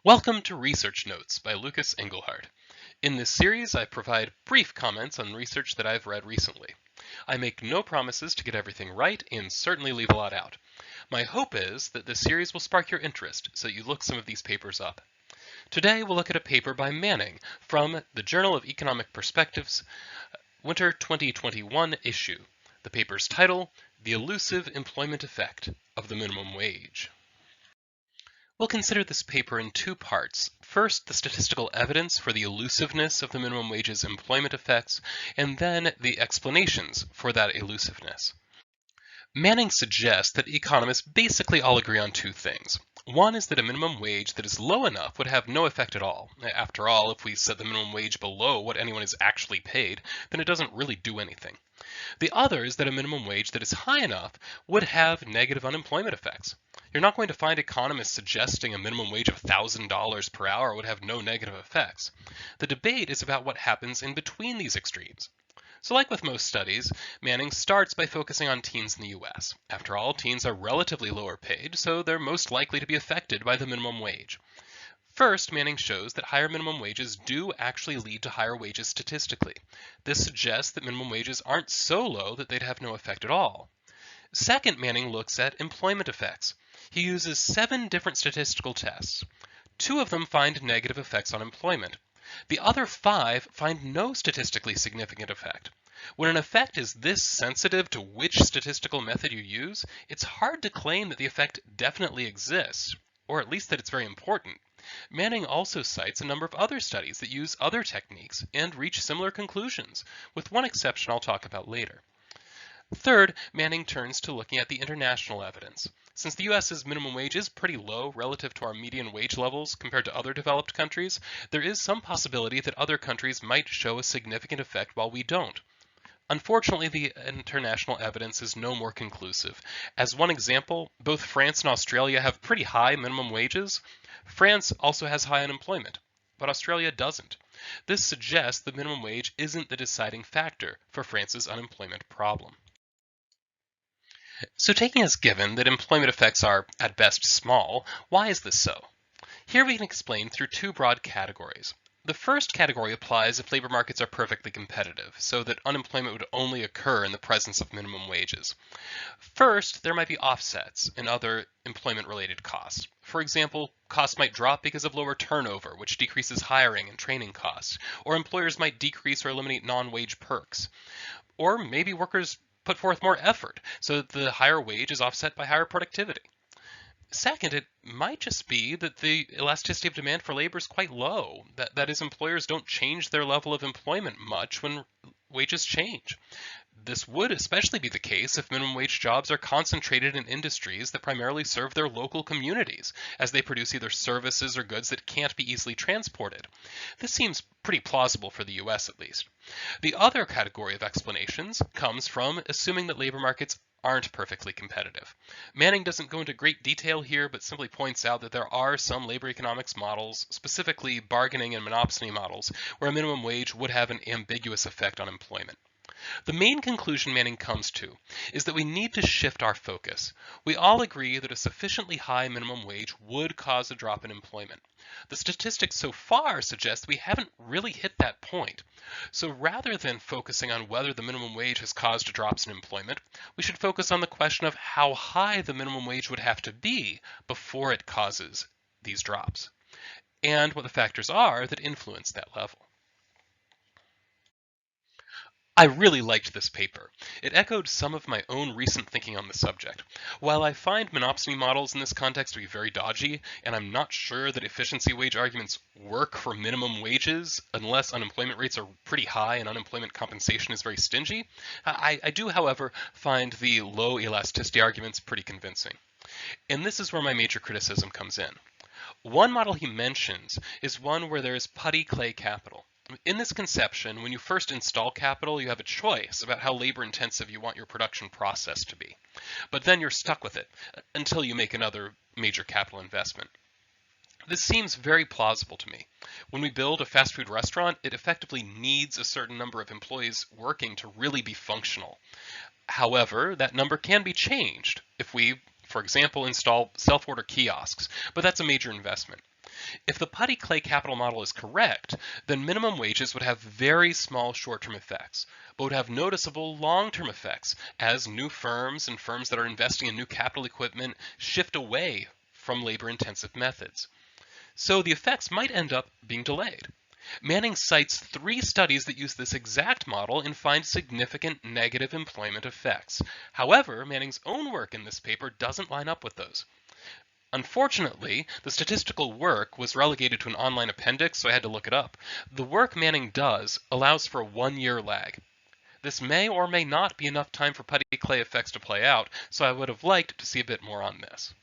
Welcome to Research Notes by Lucas Engelhardt. In this series, I provide brief comments on research that I've read recently. I make no promises to get everything right and certainly leave a lot out. My hope is that this series will spark your interest so you look some of these papers up. Today, we'll look at a paper by Manning from the Journal of Economic Perspectives, Winter 2021 issue. The paper's title, The Elusive Employment Effect of the Minimum Wage. We'll consider this paper in two parts. First, the statistical evidence for the elusiveness of the minimum wage's employment effects, and then the explanations for that elusiveness. Manning suggests that economists basically all agree on two things. One is that a minimum wage that is low enough would have no effect at all. After all, if we set the minimum wage below what anyone is actually paid, then it doesn't really do anything. The other is that a minimum wage that is high enough would have negative unemployment effects. You're not going to find economists suggesting a minimum wage of $1,000 per hour would have no negative effects. The debate is about what happens in between these extremes. So like with most studies, Manning starts by focusing on teens in the US. After all, teens are relatively lower paid, so they're most likely to be affected by the minimum wage. First, Manning shows that higher minimum wages do actually lead to higher wages statistically. This suggests that minimum wages aren't so low that they'd have no effect at all. Second, Manning looks at employment effects. He uses 7 different statistical tests. 2 of them find negative effects on employment. The other 5 find no statistically significant effect. When an effect is this sensitive to which statistical method you use, it's hard to claim that the effect definitely exists, or at least that it's very important. Manning also cites a number of other studies that use other techniques and reach similar conclusions, with one exception I'll talk about later. Third, Manning turns to looking at the international evidence. Since the US's minimum wage is pretty low relative to our median wage levels compared to other developed countries, there is some possibility that other countries might show a significant effect while we don't. Unfortunately, the international evidence is no more conclusive. As one example, both France and Australia have pretty high minimum wages. France also has high unemployment, but Australia doesn't. This suggests the minimum wage isn't the deciding factor for France's unemployment problem. So taking as given that employment effects are, at best, small, why is this so? Here we can explain through 2 broad categories. The first category applies if labor markets are perfectly competitive, so that unemployment would only occur in the presence of minimum wages. First, there might be offsets in other employment-related costs. For example, costs might drop because of lower turnover, which decreases hiring and training costs, or employers might decrease or eliminate non-wage perks. Or maybe workers put forth more effort, so that the higher wage is offset by higher productivity. Second, it might just be that the elasticity of demand for labor is quite low. That is, employers don't change their level of employment much when wages change. This would especially be the case if minimum wage jobs are concentrated in industries that primarily serve their local communities, as they produce either services or goods that can't be easily transported. This seems pretty plausible for the US at least. The other category of explanations comes from assuming that labor markets aren't perfectly competitive. Manning doesn't go into great detail here, but simply points out that there are some labor economics models, specifically bargaining and monopsony models, where a minimum wage would have an ambiguous effect on employment. The main conclusion Manning comes to is that we need to shift our focus. We all agree that a sufficiently high minimum wage would cause a drop in employment. The statistics so far suggest we haven't really hit that point. So rather than focusing on whether the minimum wage has caused drops in employment, we should focus on the question of how high the minimum wage would have to be before it causes these drops, and what the factors are that influence that level. I really liked this paper. It echoed some of my own recent thinking on the subject. While I find monopsony models in this context to be very dodgy, and I'm not sure that efficiency wage arguments work for minimum wages unless unemployment rates are pretty high and unemployment compensation is very stingy, I do, however, find the low elasticity arguments pretty convincing. And this is where my major criticism comes in. One model he mentions is one where there is putty clay capital. In this conception, when you first install capital, you have a choice about how labor-intensive you want your production process to be. But then you're stuck with it until you make another major capital investment. This seems very plausible to me. When we build a fast food restaurant, it effectively needs a certain number of employees working to really be functional. However, that number can be changed if we, for example, install self-order kiosks, but that's a major investment. If the putty-clay capital model is correct, then minimum wages would have very small short-term effects, but would have noticeable long-term effects as new firms and firms that are investing in new capital equipment shift away from labor-intensive methods. So the effects might end up being delayed. Manning cites 3 studies that use this exact model and find significant negative employment effects. However, Manning's own work in this paper doesn't line up with those. Unfortunately, the statistical work was relegated to an online appendix, so I had to look it up. The work Manning does allows for a 1-year lag. This may or may not be enough time for putty clay effects to play out, so I would have liked to see a bit more on this.